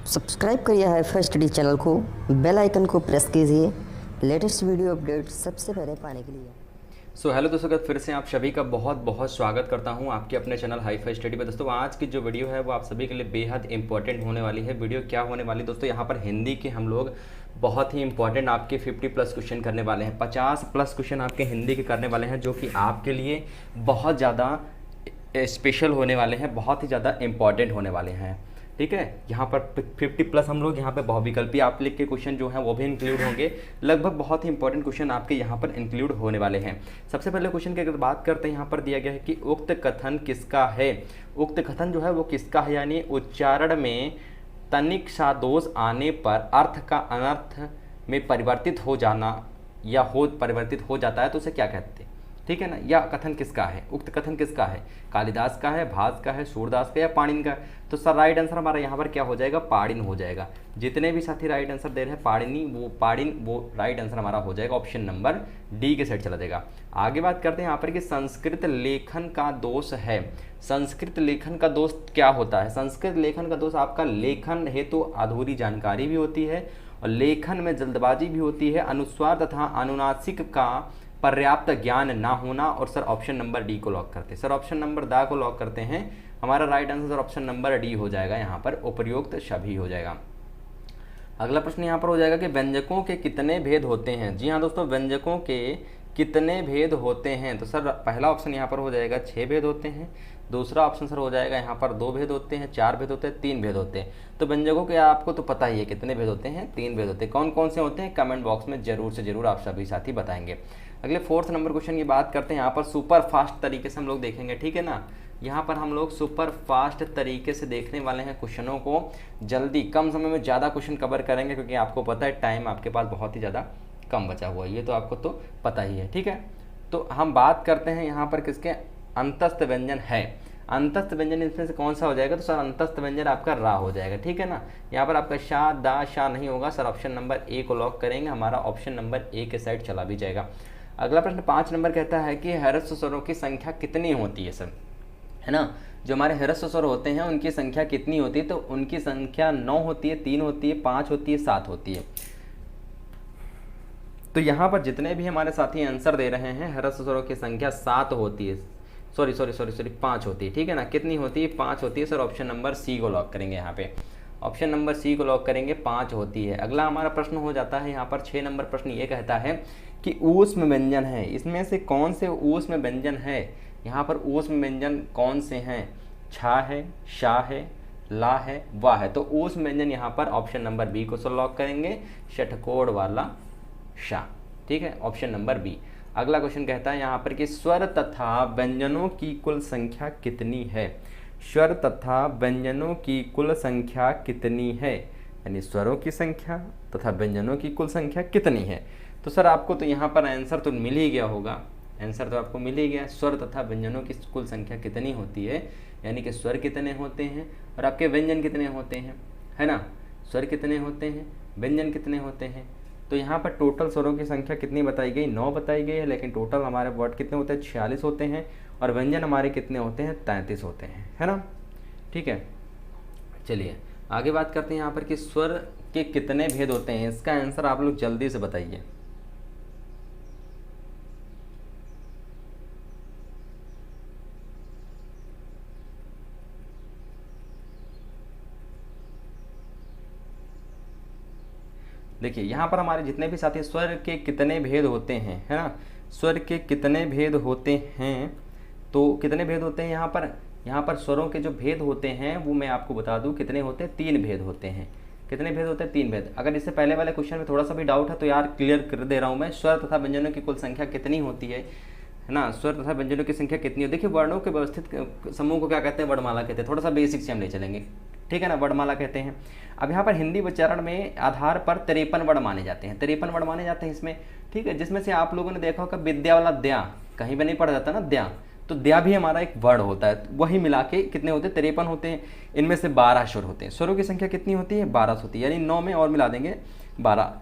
Subscribe करिए hi-fi study channel को, bell icon को प्रेस कीजिए लेटेस्ट वीडियो अपडेट सबसे पहले पाने के लिए। हेलो दोस्तों, फिर से आप सभी का बहुत बहुत स्वागत करता हूं आपके अपने चैनल हाईफाई स्टडी पे। दोस्तों आज की जो वीडियो है वो आप सभी के लिए बेहद इंपॉर्टेंट होने वाली है। वीडियो क्या होने वाली दोस्तों, यहाँ पर हिंदी के हम लोग बहुत ही इंपॉर्टेंट आपके 50+ क्वेश्चन करने वाले हैं। 50+ क्वेश्चन आपके हिंदी के करने वाले हैं, जो कि आपके लिए बहुत ज़्यादा स्पेशल होने वाले हैं, बहुत ही ज़्यादा इंपॉर्टेंट होने वाले हैं। ठीक है, यहाँ पर 50+ हम लोग यहाँ पे बहुविकल्पी आप लिख के क्वेश्चन जो हैं वो भी इंक्लूड होंगे। लगभग बहुत ही इंपॉर्टेंट क्वेश्चन आपके यहाँ पर इंक्लूड होने वाले हैं। सबसे पहले क्वेश्चन की अगर बात करते हैं, यहाँ पर दिया गया है कि उक्त कथन किसका है। उक्त कथन जो है वो किसका है, यानी उच्चारण में तनिक सा दोष आने पर अर्थ का अनर्थ में परिवर्तित हो जाना या परिवर्तित हो जाता है तो उसे क्या कहते हैं। ठीक है ना, यह कथन किसका है, उक्त कथन किसका है, कालिदास का है, भास का है, सूरदास का या पाणिनि का। तो सर राइट आंसर हमारा यहाँ पर क्या हो जाएगा, पाणिनि हो जाएगा। जितने भी साथी राइट आंसर दे रहे हैं पाणिनि, वो राइट आंसर हमारा हो जाएगा, ऑप्शन नंबर डी के साइड चला जाएगा। आगे बात करते हैं यहाँ पर कि संस्कृत लेखन का दोष है। संस्कृत लेखन का दोष क्या होता है। संस्कृत लेखन का दोष आपका लेखन हेतु अधूरी जानकारी भी होती है और लेखन में जल्दबाजी भी होती है, अनुस्वार तथा अनुनासिक का पर्याप्त ज्ञान ना होना। और सर ऑप्शन नंबर डी को लॉक करते हैं। सर ऑप्शन नंबर दा को लॉक करते हैं। हमारा right answer sir option number D हो जाएगा, यहाँ पर उपर्युक्त सभी हो जाएगा। अगला प्रश्न यहाँ पर हो जाएगा कि व्यंजकों के कितने भेद होते हैं। जी हाँ दोस्तों, व्यंजकों के कितने भेद होते हैं। तो सर पहला ऑप्शन यहाँ पर हो जाएगा 6 भेद होते हैं। दूसरा ऑप्शन सर हो जाएगा यहाँ पर 2 भेद होते हैं, 4 भेद होते हैं, 3 भेद होते हैं। तो व्यंजकों के आपको तो पता ही है कितने भेद होते हैं, 3 भेद होते हैं। कौन कौन से होते हैं कमेंट बॉक्स में जरूर से जरूर आप सभी साथी बताएंगे। अगले 4th नंबर क्वेश्चन की बात करते हैं। यहाँ पर सुपर फास्ट तरीके से हम लोग देखेंगे, ठीक है ना। यहाँ पर हम लोग सुपर फास्ट तरीके से देखने वाले हैं क्वेश्चनों को, जल्दी कम समय में ज़्यादा क्वेश्चन कवर करेंगे, क्योंकि आपको पता है टाइम आपके पास बहुत ही ज़्यादा कम बचा हुआ है, ये तो आपको तो पता ही है। ठीक है, तो हम बात करते हैं यहाँ पर किसके, अंतस्थ व्यंजन है। अंतस्थ व्यंजन इसमें से कौन सा हो जाएगा, तो सर अंतस्थ व्यंजन आपका रा हो जाएगा। ठीक है ना, यहाँ पर आपका शा दा शा नहीं होगा। सर ऑप्शन नंबर ए को लॉक करेंगे, हमारा ऑप्शन नंबर ए के साइड चला भी जाएगा। अगला प्रश्न 5 नंबर कहता है कि ह्रस्व स्वरों की संख्या कितनी होती है सर, है ना। जो हमारे ह्रस्व स्वर होते हैं उनकी संख्या कितनी होती है, तो उनकी संख्या 9 होती है, 3 होती है, 5 होती है, 7 होती है। तो यहाँ पर जितने भी हमारे साथी आंसर दे रहे हैं, ह्रस्व स्वरों की संख्या 7 होती है, सॉरी 5 होती है। ठीक है ना, कितनी होती है, 5 होती है। सर ऑप्शन नंबर सी को लॉक करेंगे, यहाँ पे ऑप्शन नंबर सी को लॉक करेंगे, 5 होती है। अगला हमारा प्रश्न हो जाता है यहाँ पर 6 नंबर प्रश्न ये कहता है कि ऊष्म व्यंजन है, इसमें से कौन से ऊष्म व्यंजन है। यहाँ पर ऊष्म व्यंजन कौन से हैं, छा है, शा है, ला है, वाह है। तो ऊष्म व्यंजन यहाँ पर ऑप्शन नंबर बी को सर लॉक करेंगे, षटकोण वाला शा। ठीक है, ऑप्शन नंबर बी। अगला क्वेश्चन कहता है यहाँ पर कि स्वर तथा व्यंजनों की कुल संख्या कितनी है। स्वर तथा व्यंजनों की कुल संख्या कितनी है, यानी स्वरों की संख्या तथा व्यंजनों की कुल संख्या कितनी है। तो सर आपको तो यहाँ पर आंसर तो मिल ही गया होगा, आंसर तो आपको मिल ही गया। स्वर तथा व्यंजनों की कुल संख्या कितनी होती है, यानी कि स्वर कितने होते हैं और आपके व्यंजन कितने होते हैं, है ना। स्वर कितने होते हैं, व्यंजन कितने होते हैं। तो यहाँ पर टोटल स्वरों की संख्या कितनी बताई गई, 9 बताई गई है, लेकिन टोटल हमारे वर्ड कितने होते हैं, 46 होते हैं, और व्यंजन हमारे कितने होते हैं, 33 होते हैं, है ना। ठीक है, चलिए आगे बात करते हैं यहाँ पर कि स्वर के कितने भेद होते हैं। इसका आंसर आप लोग जल्दी से बताइए। देखिए यहाँ पर हमारे जितने भी साथी स्वर के कितने भेद होते हैं, है ना, स्वर के कितने भेद होते हैं, तो कितने भेद होते हैं यहाँ पर स्वरों के जो भेद होते हैं वो मैं आपको बता दूं कितने होते हैं, 3 भेद होते हैं। कितने भेद होते हैं, 3 भेद। अगर इससे पहले वाले क्वेश्चन में थोड़ा सा भी डाउट है तो यार क्लियर कर दे रहा हूँ मैं। स्वर तथा व्यंजनों की कुल संख्या कितनी होती है ना, स्वर तथा व्यंजनों की संख्या कितनी है। देखिए वर्णों के व्यवस्थित समूह को क्या कहते हैं, वर्णमाला कहते हैं। थोड़ा सा बेसिक से हम ले चलेंगे, ठीक है ना, वर्णमाला कहते हैं। अब यहाँ पर हिंदी उच्चारण में आधार पर 53 वर्ण माने जाते हैं, 53 वर्ण माने जाते हैं इसमें। ठीक है, जिसमें से आप लोगों ने देखा होगा विद्या वाला द्या कहीं पर नहीं पढ़ा जाता ना, द्या, तो द्या भी हमारा एक वर्ड होता है। वही मिला के कितने होते हैं, 53 होते हैं। इनमें से 12 स्वर होते हैं। स्वरों की संख्या कितनी होती है, 12 होती है, यानी 9 में और मिला देंगे 12।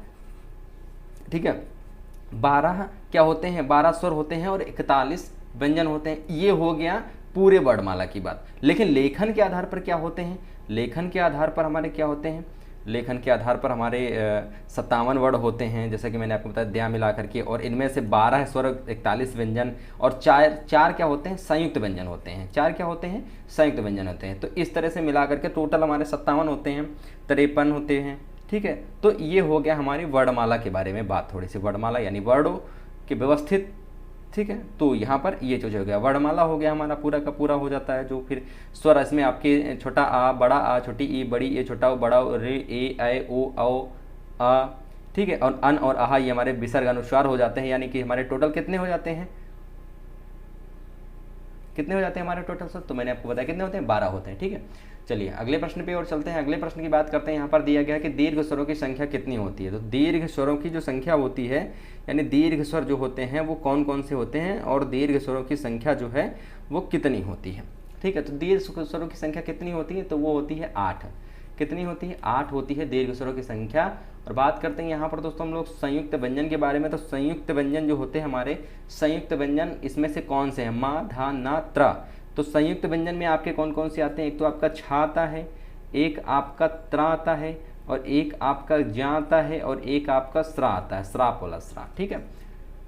ठीक है, 12 क्या होते हैं, 12 स्वर होते हैं और 41 व्यंजन होते हैं। ये हो गया पूरे वर्णमाला की बात। लेकिन लेखन के आधार पर क्या होते हैं, लेखन के आधार पर हमारे क्या होते हैं, लेखन के आधार पर हमारे 57 वर्ड होते हैं, जैसा कि मैंने आपको बताया द्या मिला करके, और इनमें से 12 स्वर, 41 व्यंजन, और चार क्या होते हैं, संयुक्त व्यंजन होते हैं। 4 क्या होते हैं, संयुक्त व्यंजन होते हैं। तो इस तरह से मिला करके टोटल हमारे 57 होते हैं, 53 होते हैं। ठीक है, तो ये हो गया हमारी वर्णमाला के बारे में बात, थोड़ी सी वर्णमाला यानी वर्डों के व्यवस्थित। ठीक है, तो यहाँ पर ये जो हो गया वर्णमाला हो गया हमारा, पूरा का पूरा हो जाता है। जो फिर स्वर इसमें आपके छोटा आ, बड़ा आ, छोटी ई, बड़ी ए, छोटा ओ, बड़ा ओ, रे, ए, ऐ, ओ, औ, आ। ठीक है, और अन और आहा ये हमारे विसर्ग अनुस्वार हो जाते हैं, यानी कि हमारे टोटल कितने हो जाते हैं, कितने हो जाते हैं हमारे टोटल सर, तो मैंने आपको बताया कितने होते हैं, 12 होते हैं। ठीक है, चलिए अगले प्रश्न पे और चलते हैं। अगले प्रश्न की बात करते हैं। यहाँ पर दिया गया है कि दीर्घ स्वरों की संख्या कितनी होती है। तो दीर्घ स्वरों की जो संख्या होती है, यानी दीर्घ स्वर जो होते हैं वो कौन कौन से होते हैं, और दीर्घ स्वरों की संख्या जो है वो कितनी होती है। ठीक है, तो दीर्घ स्वरों की संख्या कितनी होती है, तो वो होती है 8। कितनी होती है, 8 होती है दीर्घ स्वरों की संख्या। और बात करते हैं यहाँ पर दोस्तों हम लोग संयुक्त व्यंजन के बारे में। तो संयुक्त व्यंजन जो होते हैं हमारे, संयुक्त व्यंजन इसमें से कौन से हैं, मा, धा, ना, त्र। तो संयुक्त व्यंजन में आपके कौन कौन से आते हैं, एक तो आपका छा आता है, एक आपका त्र आता है, और एक आपका ज्या आता है, और एक आपका स्रा आता है, श्राप वाला स्रा। ठीक है,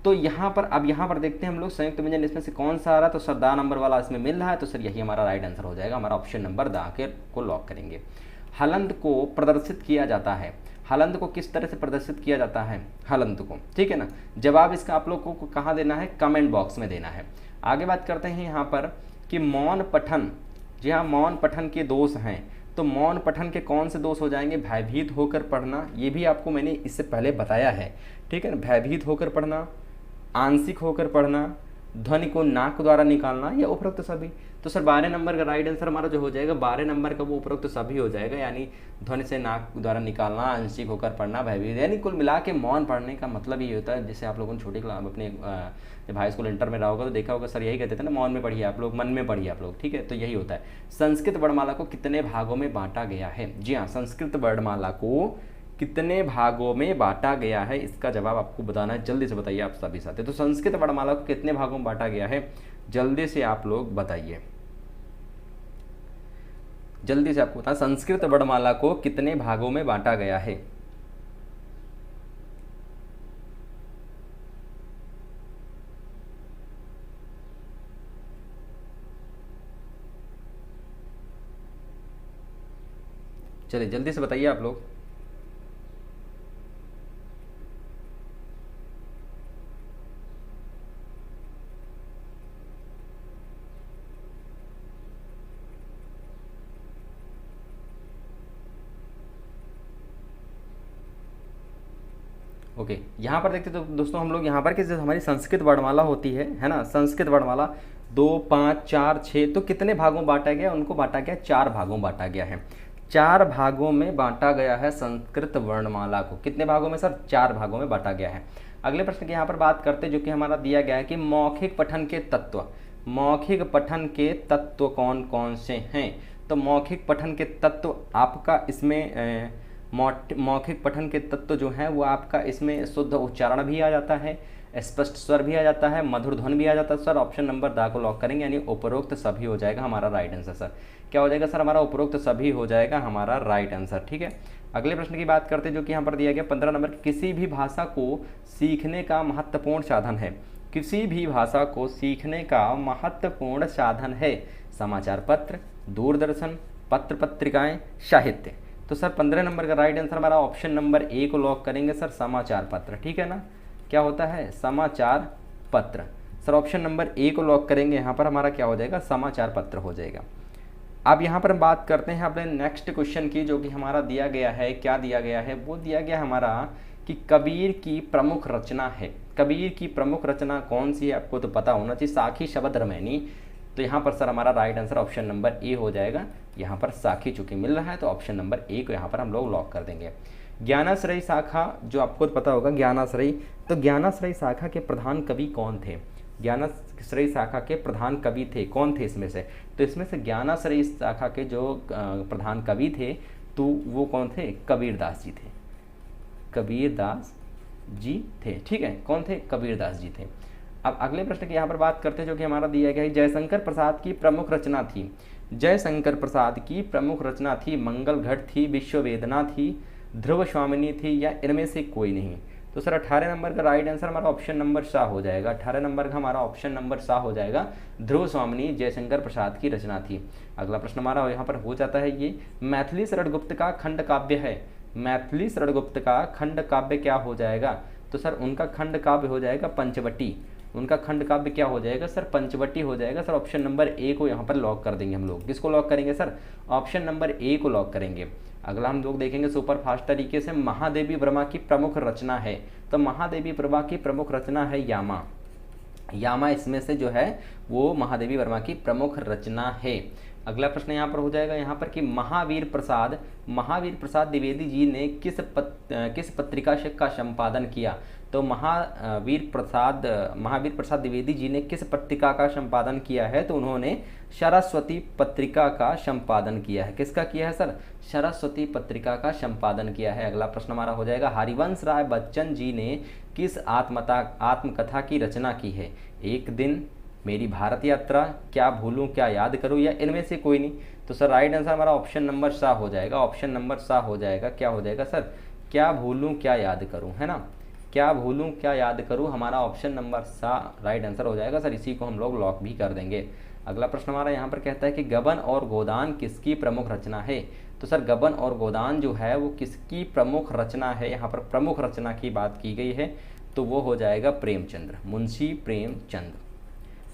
तो यहाँ पर अब यहाँ पर देखते हैं हम लोग संयुक्त व्यंजन इसमें से कौन सा आ रहा है। तो सर दा नंबर वाला इसमें मिल रहा है, तो सर यही हमारा राइट आंसर हो जाएगा। हमारा ऑप्शन नंबर दा के को लॉक करेंगे। हलंत को प्रदर्शित किया जाता है, हलंत को किस तरह से प्रदर्शित किया जाता है, हलंत को। ठीक है ना, जवाब इसका आप लोग को कहाँ देना है, कमेंट बॉक्स में देना है। आगे बात करते हैं यहाँ पर कि मौन पठन, जी हाँ, मौन पठन के दोष हैं। तो मौन पठन के कौन से दोष हो जाएंगे, भयभीत होकर पढ़ना, ये भी आपको मैंने इससे पहले बताया है। ठीक है ना, भयभीत होकर पढ़ना, आंशिक होकर पढ़ना, ध्वनि को नाक द्वारा निकालना, या उपरोक्त सभी। तो सर 12 नंबर का राइट आंसर हमारा जो हो जाएगा 12 नंबर का वो उपरोक्त सभी हो जाएगा, यानी ध्वनि से नाक द्वारा निकालना, आंशिक होकर पढ़ना, भयभीत, यानी कुल मिला के मौन पढ़ने का मतलब ये होता है। जैसे आप लोगों ने छोटी क्लास अपने जब हाई स्कूल इंटर में रहा होगा तो देखा होगा सर यही कहते थे ना, मौन में पढ़िए आप लोग, मन में पढ़िए आप लोग। ठीक है, तो यही होता है। संस्कृत वर्णमाला को कितने भागों में बांटा गया है, जी हाँ, संस्कृत वर्णमाला को कितने भागों में बांटा गया है, इसका जवाब आपको बताना है। जल्दी से बताइए आप सभी साथी। तो संस्कृत वर्णमाला को कितने भागों में बांटा गया है, जल्दी से आप लोग बताइए, जल्दी से आपको बताना, संस्कृत वर्णमाला को कितने भागों में बांटा गया है। चलिए जल्दी से बताइए आप लोग। ओके, यहाँ पर देखते तो दोस्तों हम लोग यहाँ पर कि जो हमारी संस्कृत वर्णमाला होती है ना, संस्कृत वर्णमाला 2, 5, 4, 6, तो कितने भागों बांटा गया, उनको बांटा गया 4 भागों बांटा गया है। 4 भागों में बांटा गया है संस्कृत वर्णमाला को। कितने भागों में सर, 4 भागों में बांटा गया है। अगले प्रश्न की यहाँ पर बात करते हैं, जो कि हमारा दिया गया है कि मौखिक पठन के तत्व, मौखिक पठन के तत्व कौन कौन से हैं। तो मौखिक पठन के तत्व आपका इसमें मौखिक पठन के तत्व जो हैं वो आपका इसमें शुद्ध उच्चारण भी आ जाता है, स्पष्ट स्वर भी आ जाता है, मधुर ध्वनि भी आ जाता है। सर ऑप्शन नंबर दा को लॉक करेंगे, यानी उपरोक्त सभी हो जाएगा हमारा राइट आंसर। सर क्या हो जाएगा सर, हमारा उपरोक्त सभी हो जाएगा हमारा राइट आंसर। ठीक है, अगले प्रश्न की बात करते हैं, जो कि यहाँ पर दिया गया 15 नंबर, किसी भी भाषा को सीखने का महत्वपूर्ण साधन है, किसी भी भाषा को सीखने का महत्वपूर्ण साधन है, समाचार पत्र, दूरदर्शन, पत्र पत्रिकाएं, साहित्य। तो सर 15 नंबर का राइट आंसर हमारा ऑप्शन नंबर ए को लॉक करेंगे सर, समाचार पत्र। ठीक है ना, क्या होता है, समाचार पत्र। सर ऑप्शन नंबर ए को लॉक करेंगे, यहाँ पर हमारा क्या हो जाएगा, समाचार पत्र हो जाएगा। अब यहाँ पर हम बात करते हैं अपने नेक्स्ट क्वेश्चन की, जो कि हमारा दिया गया है, क्या दिया गया है, वो दिया गया हमारा कि कबीर की प्रमुख रचना है। कबीर की प्रमुख रचना कौन सी है, आपको तो पता होना चाहिए, साखी शब्द रमैनी। तो यहाँ पर सर हमारा right answer option number A हो जाएगा। यहाँ पर साखी चूंकि मिल रहा है तो ऑप्शन नंबर ए को यहाँ पर हम लोग लॉक कर देंगे। ज्ञानाश्रयी शाखा, जो आपको पता होगा ज्ञानाश्रयी, तो ज्ञानाश्रयी शाखा के प्रधान कवि कौन थे, ज्ञानाश्रयी शाखा के प्रधान कवि थे कौन थे इसमें से। तो इसमें से ज्ञानाश्रयी शाखा के जो प्रधान कवि थे तो वो कौन थे, कबीरदास जी थे, कबीरदास जी थे। ठीक है, कौन थे, कबीरदास जी थे। अब अगले प्रश्न की यहाँ पर बात करते हैं, जो कि हमारा दिया गया है, जयशंकर प्रसाद की प्रमुख रचना थी। जयशंकर प्रसाद की प्रमुख रचना थी मंगल घट थी, विश्ववेदना थी, ध्रुव स्वामिनी थी, या इनमें से कोई नहीं। तो सर 18 नंबर का राइट आंसर हमारा ऑप्शन नंबर सा हो जाएगा। 18 नंबर का हमारा ऑप्शन नंबर सा हो जाएगा, ध्रुव स्वामिनी जयशंकर प्रसाद की रचना थी। अगला प्रश्न हमारा यहाँ पर हो जाता है ये, मैथिली शरण गुप्त का खंड काव्य है। मैथिली शरण गुप्त का खंड काव्य क्या हो जाएगा? तो सर उनका खंड काव्य हो जाएगा पंचवटी। उनका खंड काव्य क्या हो जाएगा सर? पंचवटी हो जाएगा। सर ऑप्शन नंबर ए को यहाँ पर लॉक कर देंगे हम लोग। किसको लॉक करेंगे सर? ऑप्शन नंबर ए को लॉक करेंगे। अगला हम लोग देखेंगे सुपर फास्ट तरीके से, महादेवी वर्मा की प्रमुख रचना है। तो महादेवी वर्मा की प्रमुख रचना है यामा। यामा इसमें से जो है वो महादेवी वर्मा की प्रमुख रचना है। अगला प्रश्न यहाँ पर हो जाएगा यहाँ पर कि महावीर प्रसाद द्विवेदी जी ने किस पत्रिका का संपादन किया? तो महावीर प्रसाद द्विवेदी जी ने किस पत्रिका का संपादन किया है? तो उन्होंने सरस्वती पत्रिका का संपादन किया है। किसका किया है सर? सरस्वती पत्रिका का संपादन किया है। अगला प्रश्न हमारा हो जाएगा, हरिवंश राय बच्चन जी ने किस आत्मकथा की रचना की है? एक दिन, मेरी भारत यात्रा, क्या भूलूं क्या याद करूं, या इनमें से कोई नहीं। तो सर राइट आंसर हमारा ऑप्शन नंबर सा हो जाएगा। ऑप्शन नंबर सा हो जाएगा, क्या हो जाएगा सर? क्या भूलूं क्या याद करूं, है ना? क्या भूलूं क्या याद करूं, हमारा ऑप्शन नंबर सा राइट आंसर हो जाएगा। सर इसी को हम लोग लॉक भी कर देंगे। अगला प्रश्न हमारा यहाँ पर कहता है कि गबन और गोदान किसकी प्रमुख रचना है? तो सर गबन और गोदान जो है वो किसकी प्रमुख रचना है? यहाँ पर प्रमुख रचना की बात की गई है, तो वो हो जाएगा प्रेमचंद्र, मुंशी प्रेमचंद।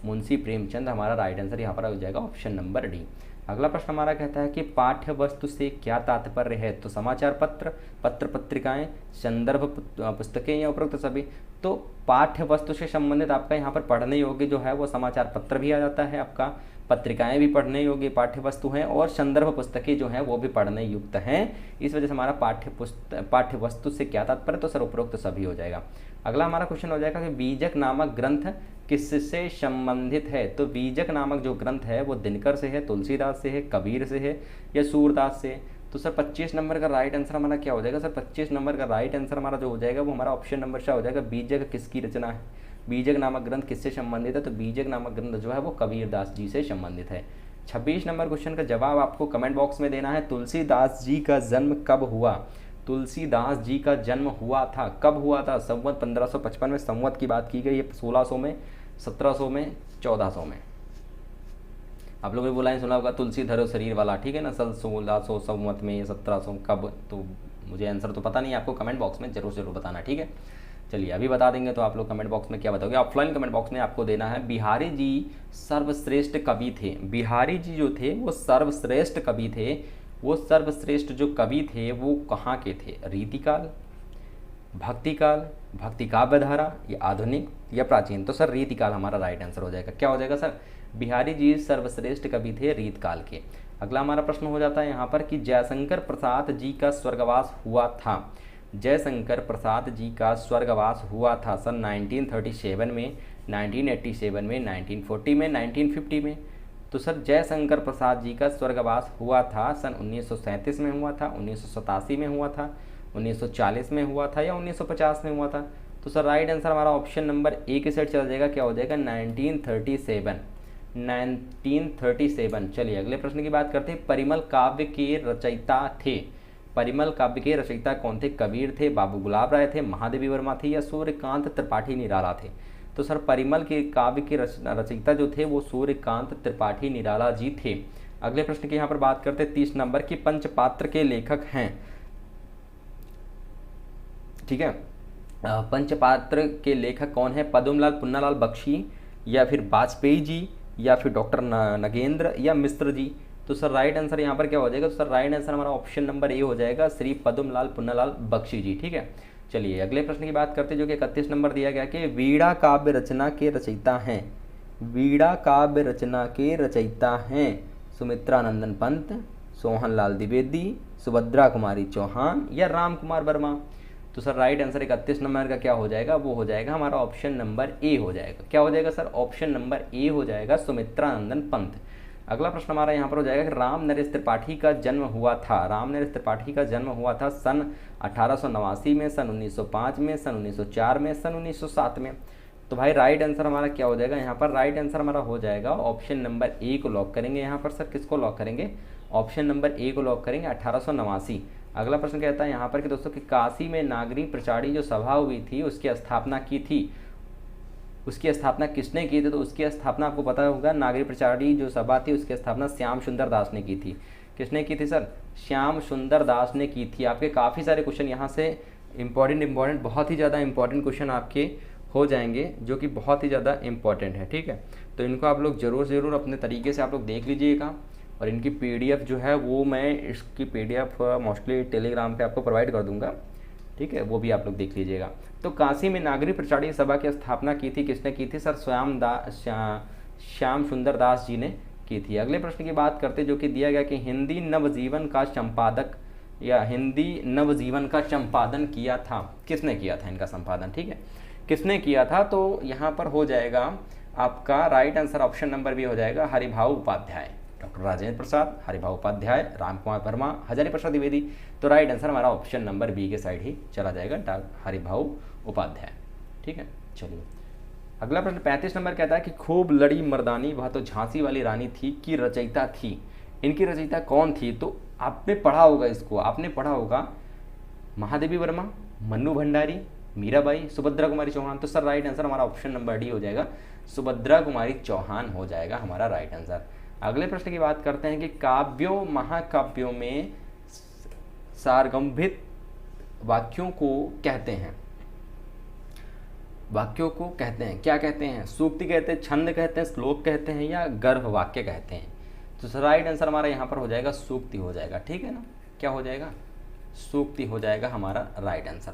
मुंशी प्रेमचंद हमारा राइट आंसर यहाँ पर हो जाएगा ऑप्शन नंबर डी। अगला प्रश्न हमारा कहता है कि पाठ्य वस्तु से क्या तात्पर्य है? तो समाचार पत्र, पत्र पत्रिकाएं, संदर्भ पुस्तकें, या उपरोक्त सभी। तो पाठ्य वस्तु से संबंधित आपका यहाँ पर पढ़ने योग्य जो है वो समाचार पत्र भी आ जाता है, आपका पत्रिकाएं भी पढ़ने योग्य पाठ्य वस्तु हैं, और संदर्भ पुस्तकें जो हैं वो भी पढ़ने युक्त हैं। इस वजह से हमारा पाठ्य वस्तु से क्या तात्पर्य? तो सर उपरोक्त सभी हो जाएगा। अगला हमारा क्वेश्चन हो जाएगा कि बीजक नामक ग्रंथ किससे संबंधित है? तो बीजक नामक जो ग्रंथ है वो दिनकर से है, तुलसीदास से है, कबीर से है, या सूरदास से? तो सर 25 नंबर का राइट आंसर हमारा क्या हो जाएगा? सर 25 नंबर का राइट आंसर हमारा जो हो जाएगा वो हमारा ऑप्शन नंबर सा हो जाएगा, बीजक किसकी रचना है? बीजक नामक ग्रंथ किससे संबंधित है? तो बीजक नामक ग्रंथ जो है वो कबीरदास जी से संबंधित है। 26 नंबर क्वेश्चन का जवाब आपको कमेंट बॉक्स में देना है। तुलसीदास जी का जन्म कब हुआ? तुलसीदास जी का जन्म हुआ था, कब हुआ था? संवत 1555 में। संवत की बात की गई है 1600 में, 1700 में, 1400 में। आप लोगों ने बोला सुना होगा तुलसी धरो शरीर वाला, ठीक है ना? सन 1600 संवत में, 1700 कब? तो मुझे आंसर तो पता नहीं, आपको कमेंट बॉक्स में जरूर बताना, ठीक है? चलिए अभी बता देंगे, तो आप लोग कमेंट बॉक्स में क्या बताओगे? ऑफलाइन कमेंट बॉक्स में आपको देना है। बिहारी जी सर्वश्रेष्ठ कवि थे। बिहारी जी जो थे वो सर्वश्रेष्ठ कवि थे। वो सर्वश्रेष्ठ जो कवि थे वो कहाँ के थे? रीतिकाल, भक्तिकाल, भक्ति काव्य धारा, या आधुनिक, या प्राचीन? तो सर रीतिकाल हमारा राइट आंसर हो जाएगा। क्या हो जाएगा सर? बिहारी जी सर्वश्रेष्ठ कवि थे रीतकाल के। अगला हमारा प्रश्न हो जाता है यहाँ पर कि जयशंकर प्रसाद जी का स्वर्गवास हुआ था। जयशंकर प्रसाद जी का स्वर्गवास हुआ था सन 1937 में, 1987 में, 1940 में, 1950 में। तो सर जयशंकर प्रसाद जी का स्वर्गवास हुआ था सन 1937 में हुआ था, 1987 में हुआ था, 1940 में हुआ था, या 1950 में हुआ था? तो सर राइट आंसर हमारा ऑप्शन नंबर ए के साइड चला जाएगा। क्या हो जाएगा? 1937। 1937। चलिए अगले प्रश्न की बात करते हैं। परिमल काव्य के रचयिता थे। परिमल काव्य के रचयिता कौन थे? कबीर थे, बाबू गुलाब राय थे, महादेवी वर्मा थे, या सूर्यकांत त्रिपाठी निराला थे? तो सर परिमल के काव्य के रचयिता जो थे वो सूर्यकांत त्रिपाठी निराला जी थे। अगले प्रश्न की यहाँ पर बात करते हैं 30 नंबर की, पंचपात्र के लेखक हैं, ठीक है? पंचपात्र के लेखक कौन है? पद्मलाल पुन्नालाल बख्शी, या फिर वाजपेयी जी, या फिर डॉक्टर नगेंद्र, या मिश्र जी? तो सर राइट आंसर यहाँ पर क्या हो जाएगा? तो सर राइट आंसर हमारा ऑप्शन नंबर ए हो जाएगा, श्री पद्मलाल पुन्नालाल बख्शी जी, ठीक है? चलिए अगले प्रश्न की बात करते हैं जो कि 31 नंबर दिया गया कि वीणा काव्य रचना के रचयिता हैं। वीणा काव्य रचना के रचयिता हैं सुमित्रा नंदन पंत, सोहन लाल द्विवेदी, सुभद्रा कुमारी चौहान, या राम कुमार वर्मा? तो सर राइट आंसर 31 नंबर का क्या हो जाएगा? वो हो जाएगा हमारा ऑप्शन नंबर ए हो जाएगा। क्या हो जाएगा सर? ऑप्शन नंबर ए हो जाएगा, सुमित्रा नंदन पंत। अगला प्रश्न हमारा यहाँ पर हो जाएगा कि राम नरेश त्रिपाठी का जन्म हुआ था। राम नरेश त्रिपाठी का जन्म हुआ था सन 1889 में, सन 1905 में, सन 1904 में, सन 1907 में? तो भाई राइट आंसर हमारा क्या हो जाएगा यहाँ पर? राइट आंसर हमारा हो जाएगा ऑप्शन नंबर ए को लॉक करेंगे यहाँ पर। सर किसको लॉक करेंगे? ऑप्शन नंबर ए को लॉक करेंगे, 1889। अगला प्रश्न कहता है यहाँ पर कि दोस्तों कि काशी में नागरी प्रचारी जो सभा हुई थी उसकी स्थापना की थी, उसकी स्थापना किसने की थी? तो उसकी स्थापना आपको पता होगा, नागरी प्रचारी जो सभा थी उसकी स्थापना श्याम सुंदर दास ने की थी। किसने की थी सर? श्याम सुंदर दास ने की थी। आपके काफ़ी सारे क्वेश्चन यहाँ से इंपॉर्टेंट बहुत ही ज़्यादा इंपॉर्टेंट क्वेश्चन आपके हो जाएंगे, जो कि बहुत ही ज़्यादा इंपॉर्टेंट है, ठीक है। तो इनको आप लोग ज़रूर अपने तरीके से आप लोग देख लीजिएगा, और इनकी पीडीएफ जो है वो मैं इसकी पीडीएफ मोस्टली टेलीग्राम पे आपको प्रोवाइड कर दूंगा, ठीक है, वो भी आप लोग देख लीजिएगा। तो काशी में नागरी प्रचारी सभा की स्थापना की थी, किसने की थी सर? श्याम सुंदर दास जी ने की थी। अगले प्रश्न की बात करते जो कि दिया गया कि हिंदी नवजीवन का संपादक या हिंदी नवजीवन का संपादन किया था, किसने किया था इनका संपादन? ठीक है, किसने किया था? तो यहाँ पर हो जाएगा आपका right answer option number B हो जाएगा, हरिभाऊ उपाध्याय। डॉक्टर राजेंद्र प्रसाद, हरिभाऊ उपाध्याय, रामकुमार वर्मा, हजारी प्रसाद द्विवेदी। तो राइट आंसर हमारा ऑप्शन नंबर बी के साइड ही चला जाएगा, हरिभाऊ उपाध्याय, ठीक है। चलिए अगला प्रश्न 35 नंबर कहता है कि खूब लड़ी मर्दानी वह तो झांसी वाली रानी थी की रचयिता थी। इनकी रचयिता कौन थी? तो आपने पढ़ा होगा, इसको आपने पढ़ा होगा, महादेवी वर्मा, मन्नू भंडारी, मीराबाई, सुभद्रा कुमारी चौहान। तो सर राइट आंसर हमारा ऑप्शन नंबर डी हो जाएगा, सुभद्रा कुमारी चौहान हो जाएगा हमारा राइट आंसर। अगले प्रश्न की बात करते हैं कि काव्यों महाकाव्यों में सारगंभित वाक्यों को कहते हैं, वाक्यों को कहते हैं क्या कहते हैं? सूक्ति कहते हैं, छंद कहते हैं, श्लोक कहते हैं, या गर्भ वाक्य कहते हैं? तो राइट आंसर हमारा यहाँ पर हो जाएगा सूक्ति हो जाएगा, ठीक है ना। क्या हो जाएगा? सूक्ति हो जाएगा हमारा राइट आंसर।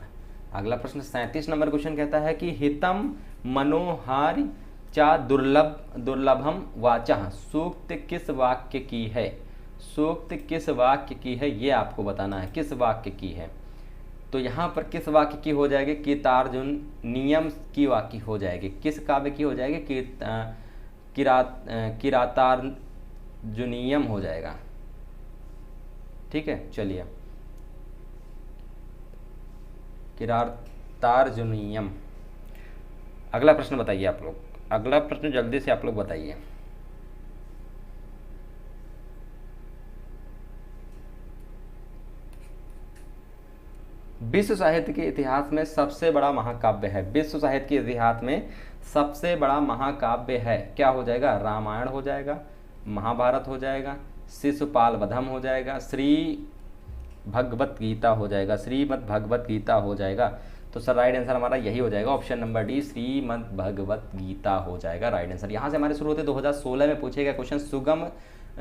अगला प्रश्न 37 नंबर क्वेश्चन कहता है कि हितम मनोहार चा दुर्लभम वाचा सूक्त किस वाक्य की है? सूक्त किस वाक्य की है ये आपको बताना है, किस वाक्य की है। तो यहाँ पर किस वाक्य की हो जाएगी? कितार्जुन नियम की वाक्य हो जाएगी। किस काव्य की हो जाएगी? किरातार्जुनियम हो जाएगा, ठीक है। चलिए किरातार्जुनियम। अगला प्रश्न बताइए आप लोग, अगला प्रश्न जल्दी से आप लोग बताइए। विश्व साहित्य के इतिहास में सबसे बड़ा महाकाव्य है, विश्व साहित्य के इतिहास में सबसे बड़ा महाकाव्य है, क्या हो जाएगा? रामायण हो जाएगा, महाभारत हो जाएगा, शिशुपाल वधम हो जाएगा, श्री भगवत गीता हो जाएगा, श्रीमद् भगवत गीता हो जाएगा। तो सर राइट आंसर हमारा यही हो जाएगा, option number D, Shrimad Bhagavad Gita हो जाएगा राइट आंसर। यहाँ से हमारे शुरू होते 2016 में पूछे गए क्वेश्चन सुगम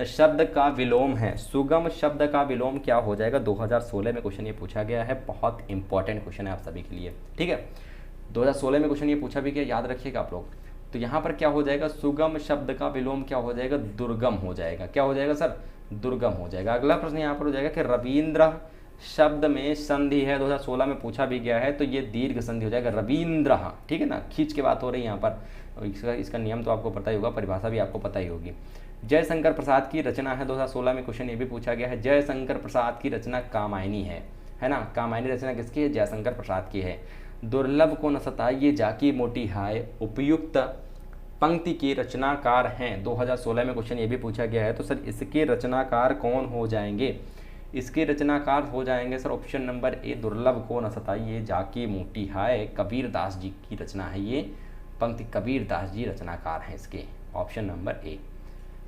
शब्द का विलोम है, सुगम शब्द का विलोम क्या हो जाएगा? 2016 में क्वेश्चन ये पूछा गया है, बहुत इंपॉर्टेंट क्वेश्चन है आप सभी के लिए, ठीक है। 2016 में क्वेश्चन ये पूछा भी गया, याद रखिएगा आप लोग। तो यहाँ पर क्या हो जाएगा? सुगम शब्द का विलोम क्या हो जाएगा? दुर्गम हो जाएगा। क्या हो जाएगा सर? दुर्गम हो जाएगा। अगला प्रश्न यहाँ पर हो जाएगा कि रवींद्र शब्द में संधि है, 2016 में पूछा भी गया है, तो ये दीर्घ संधि हो जाएगा, रवींद्र, ठीक है ना। खींच के बात हो रही है यहाँ पर, इसका नियम तो आपको पता ही होगा, परिभाषा भी आपको पता ही होगी। जयशंकर प्रसाद की रचना है, 2016 में क्वेश्चन ये भी पूछा गया है, जयशंकर प्रसाद की रचना कामायनी है ना। कामायनी रचना किसकी है? जयशंकर प्रसाद की है। दुर्लभ को न सताइए जाकी मोटी हाय उपयुक्त पंक्ति के रचनाकार हैं, 2016 में क्वेश्चन ये भी पूछा गया है। तो सर इसके रचनाकार कौन हो जाएंगे? इसके रचनाकार हो जाएंगे सर ऑप्शन नंबर ए, दुर्लभ को न सताइए जाकी मोटी हाय, कबीर दास जी की रचना है ये पंक्ति, कबीर दास जी रचनाकार हैं इसके, ऑप्शन नंबर ए।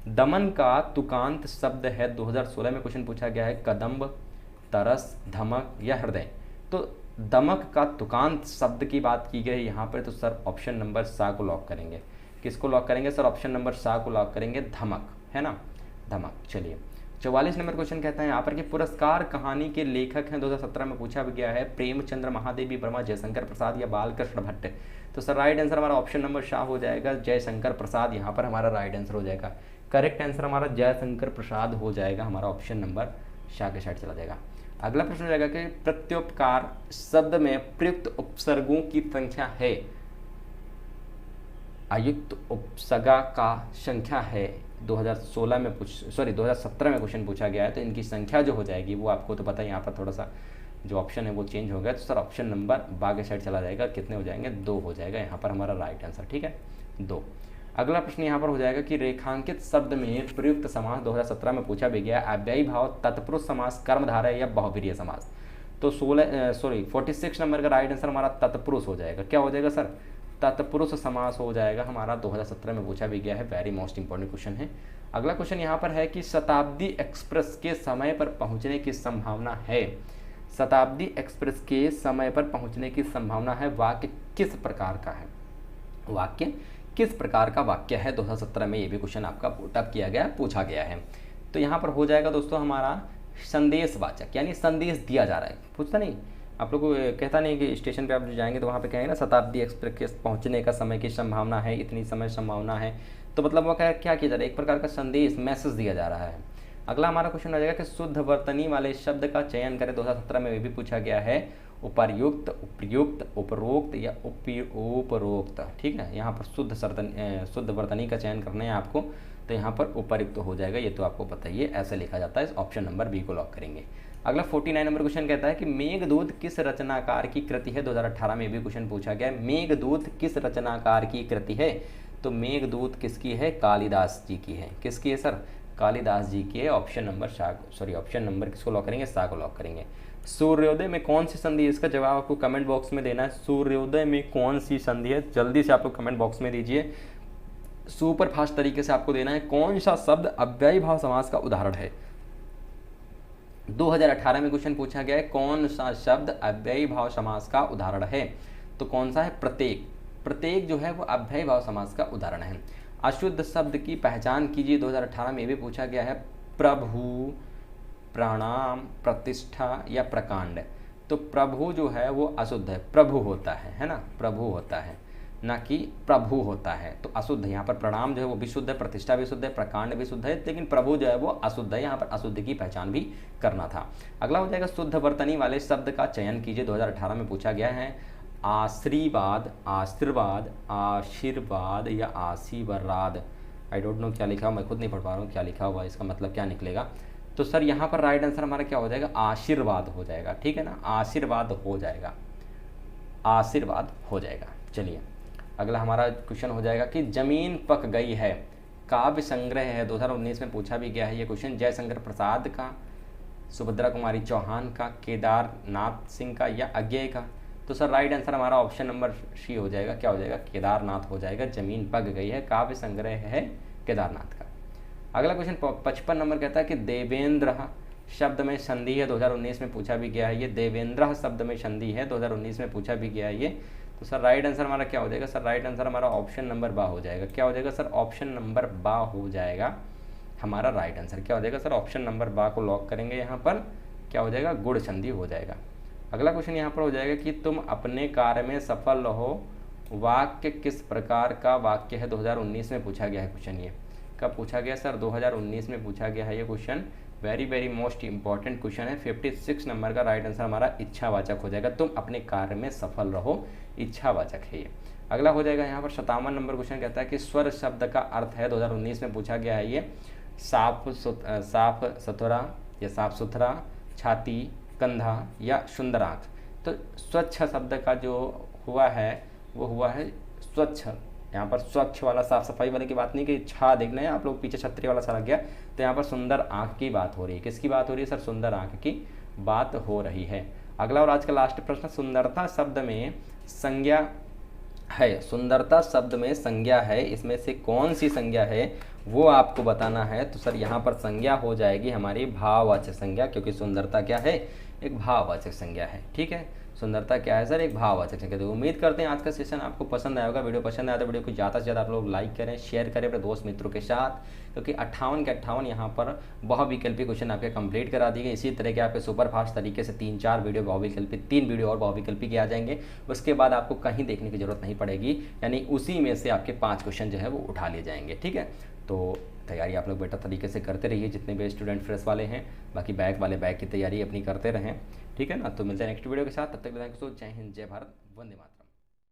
दमन का तुकांत शब्द है, 2016 में क्वेश्चन पूछा गया है, कदम्ब, तरस, धमक या हृदय। तो दमक का तुकांत शब्द की बात की गई यहाँ पर, तो सर ऑप्शन नंबर सा को लॉक करेंगे। किसको लॉक करेंगे सर? ऑप्शन नंबर सा को लॉक करेंगे, धमक, है ना, धमक। चलिए 44 नंबर क्वेश्चन कहता है यहाँ पर कि पुरस्कार कहानी के लेखक हैं, 2017 में पूछा भी गया है, प्रेमचंद्र, महादेवी वर्मा, जयशंकर प्रसाद या बालकृष्ण भट्ट। तो सर राइट आंसर हमारा ऑप्शन नंबर शाह हो जाएगा, जयशंकर प्रसाद यहाँ पर हमारा राइट आंसर हो जाएगा। करेक्ट आंसर हमारा जयशंकर प्रसाद हो जाएगा, हमारा ऑप्शन नंबर शाह के साइड चला जाएगा। अगला प्रश्न हो जाएगा कि प्रत्युपकार शब्द में प्रयुक्त उपसर्गों की संख्या है, आयुक्त उपसर्गा का संख्या है, 2017 में क्वेश्चन पूछा गया है, तो इनकी संख्या जो हो जाएगी वो आपको तो पता है, यहाँ पर थोड़ा सा जो ऑप्शन है वो चेंज हो गया, तो सर ऑप्शन नंबर बा के साइड चला जाएगा, कितने हो जाएंगे 2 हो जाएगा यहाँ पर हमारा राइट आंसर, ठीक है 2। अगला प्रश्न यहाँ पर हो जाएगा कि रेखांकित शब्द में प्रयुक्त समास 2017 में पूछा भी गया, अव्ययी भाव तत्पुरुष समास, कर्मधारय या बहुव्रीहि समास। तो 46 नंबर का राइट आंसर हमारा तत्पुरुष हो जाएगा। क्या हो जाएगा सर? तत्पुरुष समास हो जाएगा हमारा, 2017 में पूछा भी गया है, वेरी मोस्ट इंपॉर्टेंट क्वेश्चन है। अगला क्वेश्चन यहाँ पर है कि शताब्दी एक्सप्रेस के समय पर पहुँचने की संभावना है, शताब्दी एक्सप्रेस के समय पर पहुँचने की संभावना है, वाक्य किस प्रकार का है, वाक्य किस प्रकार का वाक्य है। 2017 में ये भी क्वेश्चन आपका पुटअप किया गया, पूछा गया है। तो यहाँ पर हो जाएगा दोस्तों हमारा संदेशवाचक, यानी संदेश दिया जा रहा है, पूछता नहीं आप लोग को, कहता नहीं कि स्टेशन पे आप जो जाएंगे तो वहाँ पे कहेंगे ना शताब्दी एक्सप्रेस के पहुँचने का समय की संभावना है, इतनी समय संभावना है, तो मतलब वो क्या किया जा रहा है, एक प्रकार का संदेश मैसेज दिया जा रहा है। अगला हमारा क्वेश्चन आ जाएगा कि शुद्ध वर्तनी वाले शब्द का चयन करें। 2017 में भी पूछा गया है, उपर्युक्त, उपयुक्त, उपरोक्त या उपरोक्त, ठीक है। यहाँ पर शुद्ध वर्तनी का चयन करना है आपको, तो यहाँ पर उपर्युक्त हो जाएगा, ये तो आपको पता ही है, ऐसे लिखा जाता है। ऑप्शन नंबर बी को लॉक करेंगे। अगला 49 नंबर क्वेश्चन कहता है कि मेघदूत किस रचनाकार की कृति है। 2018 में भी क्वेश्चन पूछा गया है, मेघदूत किस रचनाकार की कृति है। तो मेघदूत किसकी है? कालिदास जी की है। किसकी है सर? कालिदास जी की है। ऑप्शन नंबर किसको लॉक करेंगे? सा को लॉक करेंगे। सूर्योदय में कौन सी संधि है, इसका जवाब आपको कमेंट बॉक्स में देना है। सूर्योदय में कौन सी संधि है, जल्दी से आप लोग कमेंट बॉक्स में दीजिए, सुपर फास्ट तरीके से आपको देना है। कौन सा शब्द अव्ययी भाव समास का उदाहरण है। 2018 में क्वेश्चन पूछा गया है, कौन सा शब्द अव्ययी भाव समास का उदाहरण है। तो कौन सा है? प्रत्येक। प्रत्येक जो है वो अव्ययी भाव समास का उदाहरण है। अशुद्ध शब्द की पहचान कीजिए। 2018 में भी पूछा गया है, प्रभु, प्रणाम, प्रतिष्ठा या प्रकांड। तो प्रभु जो है वो अशुद्ध है, प्रभु होता है ना, प्रभु होता है, ना कि प्रभु होता है, तो अशुद्ध है। यहाँ पर प्रणाम जो है वो भी शुद्ध है, प्रतिष्ठा भी शुद्ध है, प्रकांड भी शुद्ध है, लेकिन प्रभु जो है वो अशुद्ध है। यहाँ पर अशुद्ध की पहचान भी करना था। अगला हो जाएगा, शुद्ध वर्तनी वाले शब्द का चयन कीजिए। 2018 में पूछा गया है, आशीर्वाद, आशीर्वाद, आशीर्वाद या आशीर्वाद। आई डोंट नो क्या लिखा हुआ, मैं खुद नहीं पढ़ पा रहा हूँ क्या लिखा हुआ, इसका मतलब क्या निकलेगा। तो सर यहाँ पर राइट आंसर हमारा क्या हो जाएगा? आशीर्वाद हो जाएगा, ठीक है ना, आशीर्वाद हो जाएगा, आशीर्वाद हो जाएगा। चलिए अगला हमारा क्वेश्चन हो जाएगा कि जमीन पक गई है काव्य संग्रह है। 2019 में पूछा भी गया है ये क्वेश्चन, जयशंकर प्रसाद का, सुभद्रा कुमारी चौहान का, केदारनाथ सिंह का या अज्ञेय का। तो सर राइट आंसर हमारा ऑप्शन नंबर सी हो जाएगा। क्या हो जाएगा? केदारनाथ हो जाएगा। जमीन पक गई है काव्य संग्रह है केदारनाथ का। अगला क्वेश्चन 55 नंबर कहता है कि देवेंद्र शब्द में संधि है। 2019 में पूछा भी गया है ये, देवेंद्र शब्द में संधि है, 2019 में पूछा भी गया है ये। तो सर राइट आंसर हमारा क्या हो जाएगा? सर राइट आंसर हमारा ऑप्शन नंबर बा हो जाएगा। क्या हो जाएगा सर? ऑप्शन नंबर बा हो जाएगा हमारा राइट आंसर। क्या हो जाएगा सर? ऑप्शन नंबर बा को लॉक करेंगे। यहाँ पर क्या हो जाएगा? गुण संधि हो जाएगा। अगला क्वेश्चन यहाँ पर हो जाएगा कि तुम अपने कार्य में सफल रहो, वाक्य किस प्रकार का वाक्य है। 2019 में पूछा गया है क्वेश्चन। ये कब पूछा गया सर? 2019 में पूछा गया है ये question. Very most important question है। 56 नंबर का राइट आंसर हमारा इच्छावाचक हो जाएगा। तुम अपने कार्य में सफल रहो, इच्छावाचक है ये। अगला हो जाएगा यहाँ पर 57 नंबर क्वेश्चन कहता है कि स्वर शब्द का अर्थ है। 2019 में पूछा गया है ये, साफ सुथरा या साफ सुथरा, छाती, कंधा या सुंदर आँख। तो स्वच्छ शब्द का जो हुआ है वो हुआ है स्वच्छ। यहाँ पर स्वच्छ वाला, साफ सफाई वाले की बात नहीं कि छा देखना है आप लोग, पीछे छतरी वाला सा लग गया। तो यहाँ पर सुंदर आँख की बात हो रही है। किसकी बात हो रही है सर? सुंदर आँख की बात हो रही है। अगला और आज का लास्ट प्रश्न, सुंदरता शब्द में संज्ञा है। सुंदरता शब्द में संज्ञा है, इसमें से कौन सी संज्ञा है वो आपको बताना है। तो सर यहाँ पर संज्ञा हो जाएगी हमारी भाववाचक संज्ञा, क्योंकि सुंदरता क्या है? एक भाववाचक संज्ञा है, ठीक है। सुंदरता क्या है सर? एक भाववाचक संज्ञा। तो उम्मीद करते हैं आज का सेशन आपको पसंद आया होगा। वीडियो पसंद आया तो वीडियो को ज़्यादा से ज़्यादा आप लोग लाइक करें, शेयर करें अपने दोस्त मित्रों के साथ, क्योंकि 58 के 58 यहाँ पर बहुविकल्पी क्वेश्चन आपके कंप्लीट करा दिए गए। इसी तरह के आपके सुपर फास्ट तरीके से 3-4 वीडियो बहुविकल्पी, 3 वीडियो और बहुविकल्पी के आ जाएंगे। उसके बाद आपको कहीं देखने की जरूरत नहीं पड़ेगी, यानी उसी में से आपके 5 क्वेश्चन जो है वो उठा लिए जाएंगे, ठीक है। तो तैयारी आप लोग बेटर तरीके से करते रहिए, जितने भी स्टूडेंट फ्रेश वाले हैं। बाकी बैक वाले बैक की तैयारी अपनी करते रहें, ठीक है ना। तो मिलते हैं नेक्स्ट वीडियो के साथ, तब तक जय हिंद, जय भारत, वंदे मातरम।